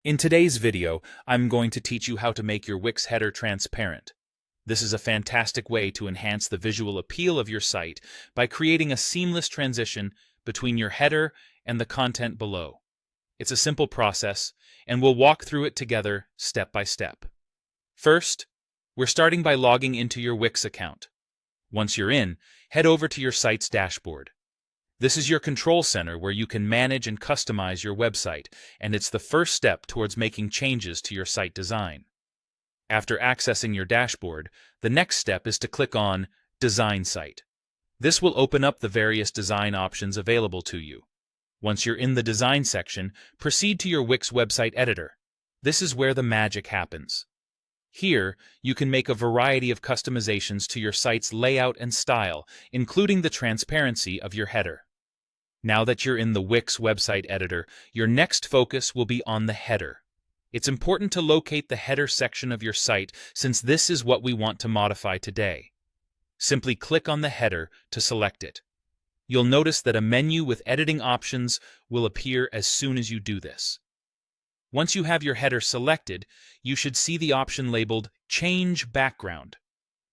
In today's video, I'm going to teach you how to make your Wix header transparent. This is a fantastic way to enhance the visual appeal of your site by creating a seamless transition between your header and the content below. It's a simple process, and we'll walk through it together step by step. First, we're starting by logging into your Wix account. Once you're in, head over to your site's dashboard. This is your control center where you can manage and customize your website, and it's the first step towards making changes to your site design. After accessing your dashboard, the next step is to click on Design Site. This will open up the various design options available to you. Once you're in the design section, proceed to your Wix website editor. This is where the magic happens. Here, you can make a variety of customizations to your site's layout and style, including the transparency of your header. Now that you're in the Wix website editor, your next focus will be on the header. It's important to locate the header section of your site since this is what we want to modify today. Simply click on the header to select it. You'll notice that a menu with editing options will appear as soon as you do this. Once you have your header selected, you should see the option labeled Change Background.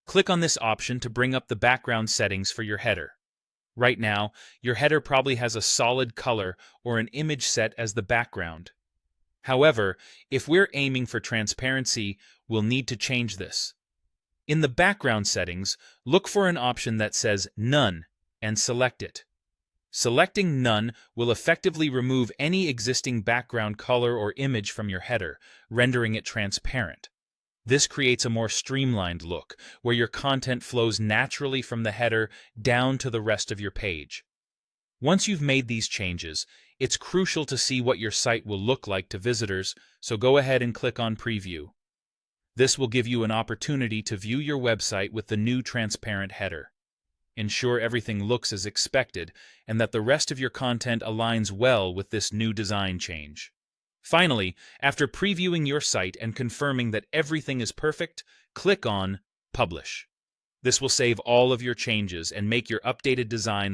Click on this option to bring up the background settings for your header. Right now, your header probably has a solid color or an image set as the background. However, if we're aiming for transparency, we'll need to change this. In the background settings, look for an option that says None and select it. Selecting None will effectively remove any existing background color or image from your header, rendering it transparent. This creates a more streamlined look, where your content flows naturally from the header down to the rest of your page. Once you've made these changes, it's crucial to see what your site will look like to visitors, so go ahead and click on Preview. This will give you an opportunity to view your website with the new transparent header. Ensure everything looks as expected and that the rest of your content aligns well with this new design change. Finally, after previewing your site and confirming that everything is perfect, click on Publish. This will save all of your changes and make your updated design